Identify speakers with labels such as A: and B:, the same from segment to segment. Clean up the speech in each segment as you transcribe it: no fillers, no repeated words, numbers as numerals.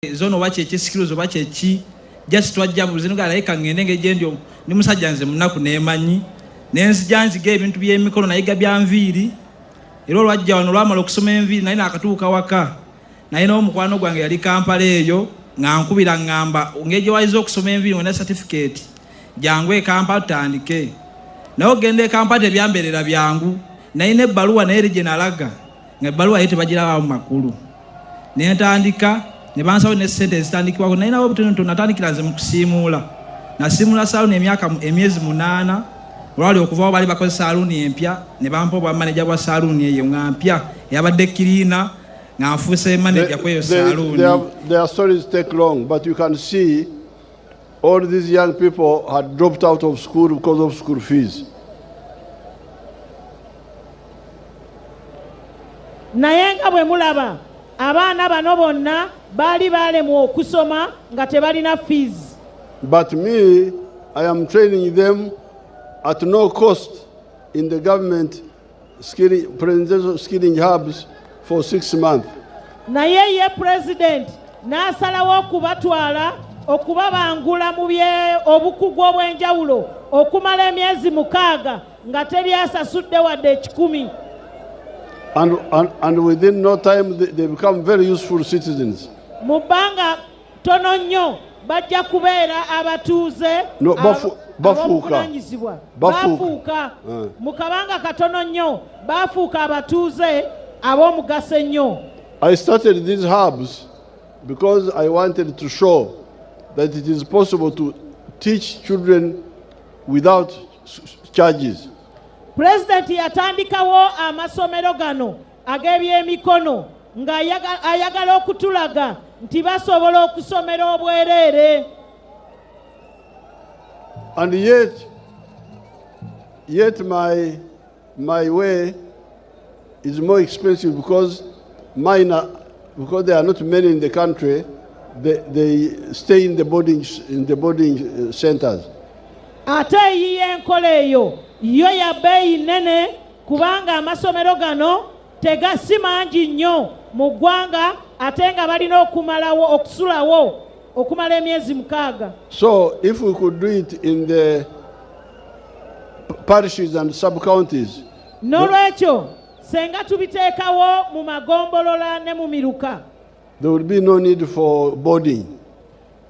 A: zono wache ekisikirizo bache eki just twajja buzino naye kangende ngeje ndio ni musajja nze munaku nemanyi nenzijanja ge ebintu by'emikono nayiga byanviiri era olwajja wano lwamala okusoma enviiri naye nakatuuka waka naye n'omukwano gwange yali Kampala eyo ngankubira ngamba ngeje waiza okusoma enviiri wona certificate jangu e Kampala tutandike naye ogende e Kampala tebyamberera byangu naye ne ebbaluwa naye rije nalaga nga ebbaluwa yete bagirawo makulu naye ntandika ne bansawo ne sente zitandikibwako naye nawo butono natandikira nze mu kusiimuula nasiimula saluni emyezi 8 olwali okuvawo bali bakoze saluni empya ne bampa obwa manager bwa saluni eyo nga mpya yabadde kirina nga nfuuse manager kweyo saluni.
B: Their stories take long, but you can see all these young people had dropped out of school because of school fees.
C: Naye nga bwe mulaba abaana bano bonna bali balemu okusoma nga tebalina fees.
B: But me, I am training them at no cost in the government presidential skilling hubs for 6 months.
C: Naye ye president n'asalawo okubatwala okubabangula mu obukugu obw'enjawulo okumala emyezi 6 nga teryasasudde wadde 10.
B: And within no time they become very useful citizens.
C: Mubanga tono nnyo bajja kubeera abatuuze bafuuka mu kabanga katono nnyo bafuuka abatuuze ab'omugaso ennyo.
B: I started these hubs because I wanted to show that it is possible to teach children without charges.
C: President yatandikawo amasomero gano ag'ebyemikono nga ayagala okutulaga nti basobola okusomera obwereere.
B: And yet my way is more expensive because because there are not many in the country, they stay in the boarding centers.
C: Ate yiye enkola eyo yo ya beeyi nene kubanga amasomero gano tegasi mangi nnyo mu ggwanga ate nga balina okumalawo okusulawo okumala emyezi 6.
B: So if we could do it in the parishes and sub-counties,
C: n'olwekyo senga tubiteekawo mu magombolola ne mu miruka,
B: there would be no need for boarding.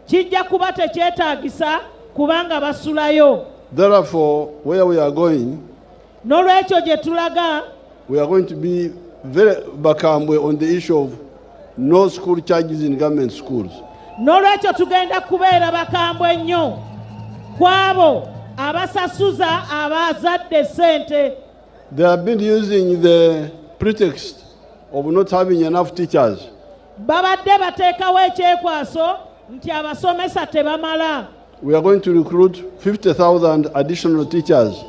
C: kijja kuba tekyetaagisa kubanga basulayo.
B: Therefore, where we are going,
C: n'olwekyo gye tulaga,
B: we are going to be very bakambwe on the issue of no school charges in government schools.
C: N'olwekyo tugenda kubeera bakambwe nnyo kwabo abasasuza abazadde sente.
B: They have been using the pretext of not having enough teachers.
C: Babadde bateekawo ekyekwaso nti abasomesa tebamala.
B: We are going to recruit 50,000 additional teachers.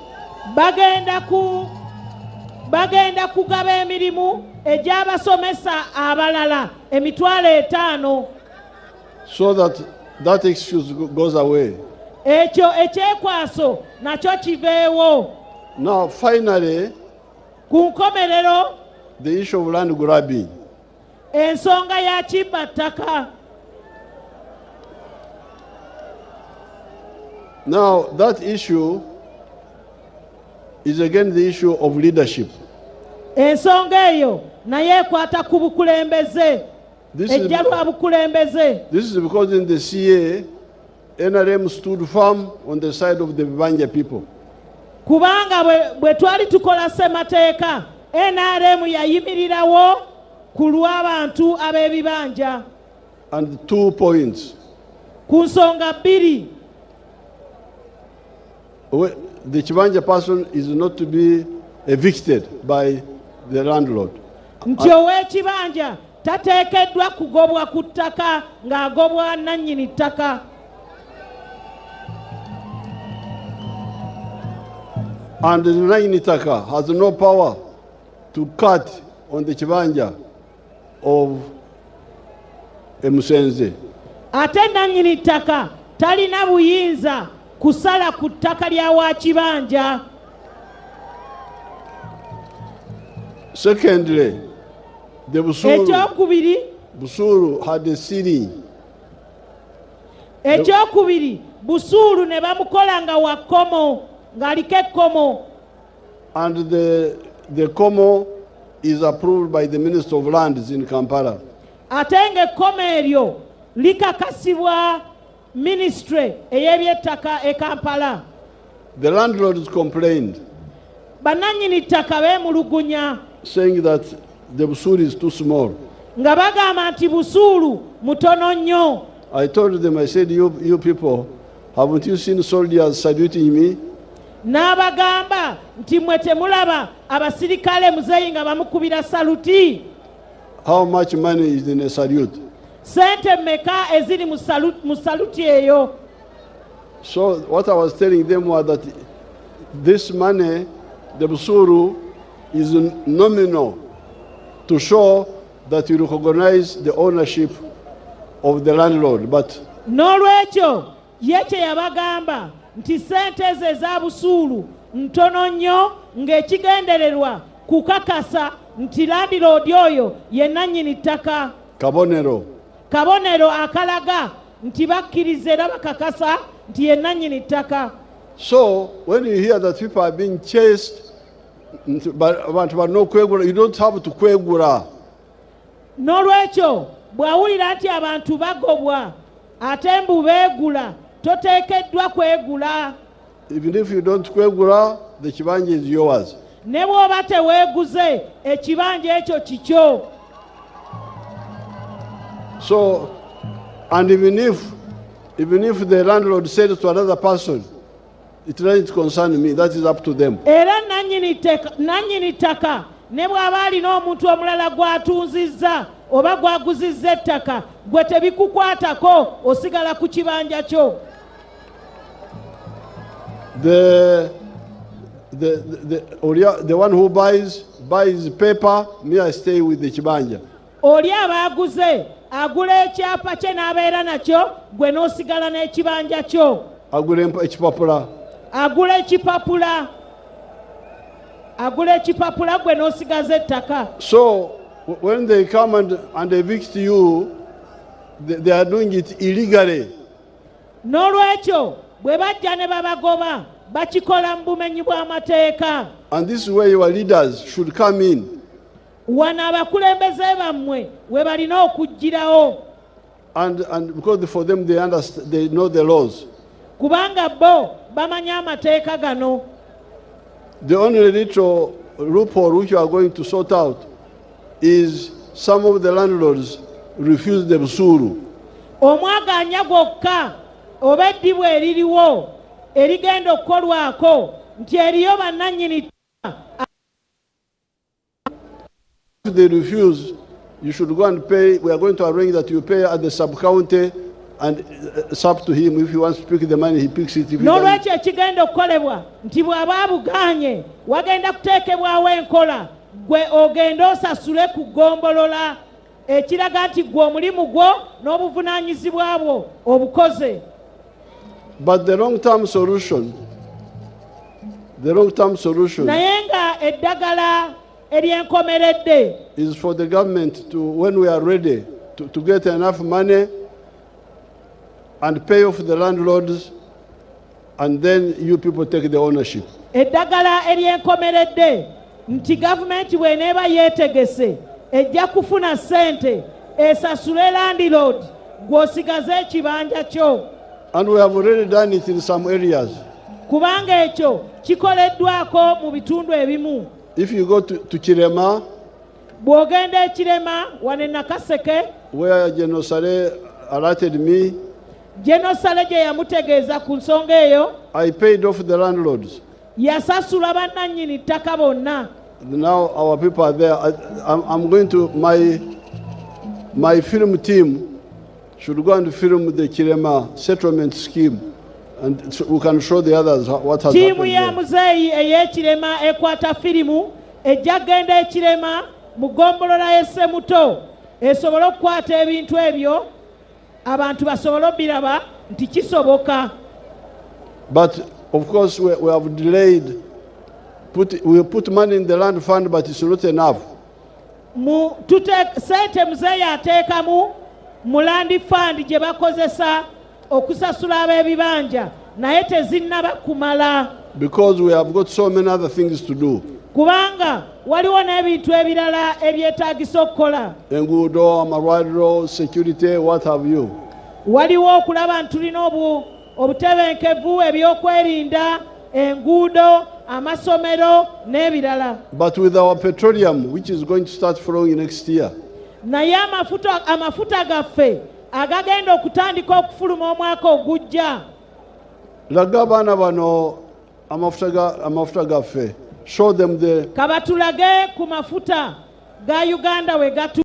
C: Bagenda kugaba emirimu egy'abasomesa abalala 5,000.
B: So that excuse goes away.
C: Ekyo ekyekwaso nakyo kiveewo.
B: Now finally,
C: ku nkomerero,
B: the issue of land grabbing.
C: Ensonga ya kibbattaka.
B: Now that issue is again the issue of leadership.
C: Ensonga eyo naye ekwata ku bukulembeze. Ejja lwa bukulembeze.
B: This is because in the CA, NRM stood firm on the side of the Bibanja people.
C: Kubanga bwe twali tukola ssemateeka, NRM yayimirirawo ku lw'abantu ab'ebibanja.
B: And 2 points.
C: Ku nsonga 2.
B: The Kibanja person is not to be evicted by the landlord.
C: Nti ow'ekibanja tateekeddwa kugobwa ku ttaka ng'agobwa nannyini ttaka.
B: And the nannyini ttaka has no power to cut on the Kibanja of a Musenze.
C: Ate nannyini ttaka talina buyinza kusala ku ttaka lya wa kibanja.
B: Secondly, the
C: Busuru
B: had a ceiling
C: Ekyokubiri busuulu ne bamukola nga wa kkomo ng'aliko ekkomo.
B: And the Como is approved by the Minister of Lands in Kampala.
C: Ate ng'ekkomo eryo likakasibwa ministry ey'ebyettaka e Kampala.
B: The landlords complained,
C: Bannannyini ttaka beemulugunya
B: saying that the busuulu is too small.
C: nga bagamba nti busuulu mutono nnyo.
B: I told them, I said, you people, haven't you seen soldiers saluting me?
C: N'abagamba nti mmwe temulaba abasirikale muzeeyi nga bamukubira saluti?
B: How much money is in a salute?
C: Sente mmeka eziri mu saluti eyo?
B: So what I was telling them was that this money, the busuulu, is nominal to show that you recognize the ownership of the landlord. But
C: N'olwekyo ye kye yabagamba nti sente ezo eza busuulu ntono nnyo ng'ekigendererwa kukakasa nti landiroodi oyo ye nannyini ttaka. Kabonero akalaga nti bakkiriza era bakakasa nti ye nannyini ttaka.
B: So when you hear that people are being chased, you don't have to kwegura.
C: N'olwekyo bw'awulira nti abantu bagobwa ate mbu beegula, toteekeddwa kwegula.
B: Even if you don't kwegura, the kibanja is yours.
C: Ne bw'oba teweeguze ekibanja ekyo kikyo.
B: So, and even if the landlord said to another person, it doesn't concern me, that is up to them.
C: Era nannyini ttaka ne bw'aba alina omuntu omulala gw'atunzizza oba gw'aguzizza ettaka, gwe tebikukwatako, osigala ku kibanja kyo.
B: The one who buys paper, me I stay with the kibanja.
C: Oli abaaguze agula ekyapa kye n'abeera nakyo, gwe n'osigala n'ekibanja kyo.
B: Agula
C: ekipapula gwe n'osigaza ettaka.
B: So when they come and evict you, they are doing it illegally.
C: N'olwekyo bwe bajja ne babagoba bakikola mu bumenyi bw'amateeka.
B: And this is where your leaders should come in.
C: Wano abakulembeze bammwe we balina okujjirawo.
B: And because for them they know the laws.
C: Kubanga bo bamanyi amateeka gano.
B: The only little loophole which you are going to sort out is some of the landlords refuse the busuulu.
C: Omwaganya gwokka oba eddibu eririwo erigenda okukolwako nti eriyo bannannyini.
B: If they refuse, you should go and pay. We are going to arrange that you pay at the sub-county, and it's up to him. If he wants to pick the money, he picks it.
C: N'olwekyo ekigenda okukolebwa nti bw'aba abugaanye wagenda kuteekebwawo enkola, gwe ogenda osasule ku ggombolola, ekiraga nti gwe omulimu gwo n'obuvunaanyizibwa bwo obukoze.
B: But the long-term solution,
C: naye nga eddagala eryenkomeredde
B: is for the government to, when we are ready, to get enough money and pay off the landlords, and then you people take the ownership.
C: Eddagala eryenkomeredde nti gavumenti bw'eneeba yeetegese ejja kufuna ssente esasule landlord gw'osigaze ekibanja kyo.
B: And we have already done it in some areas.
C: Kubanga ekyo kikoleddwako mu bitundu ebimu.
B: If you go to Kirema,
C: bw'ogenda e Kirema wano e Nakaseke,
B: where General Sale alerted me,
C: General Sale gye yamutegeeza ku nsonga eyo,
B: I paid off the landlords.
C: Yasasula bannannyini ttaka bonna.
B: Now our people are there. I'm going to, my film team should go and film the Kirema settlement scheme, and so we can show the others what has happened.
C: Tiimu ya muzeeyi ey'Ekirema ekwata firimu ejja kgenda e Kirema mu ggombolola y'Essemuto esobole okukwata ebintu ebyo abantu basobole obiraba nti kisoboka.
B: But of course we have delayed. We put money in the land fund, but it's not enough.
C: Sente muzeeyi ateekamu mu land fund gye bakozesa okusasula ab'ebibanja naye tezinnaba kumala
B: because we have got so many other things to do.
C: kubanga waliwo n'ebintu ebirala ebyetaagisa okukola.
B: Enguudo, amalwaliro, security, what have you.
C: Waliwo okulaba nti tulina obutebenkevu, ebyokwerinda, enguudo, amasomero n'ebirala.
B: But with our petroleum, which is going to start flowing next year,
C: naye amafuta gaffe agagenda okutandika okufuluma omwaka ogujja.
B: laga abaana bano amafuta gaffe. Show them the
C: kabatulage ku mafuta ga Uganda we gatu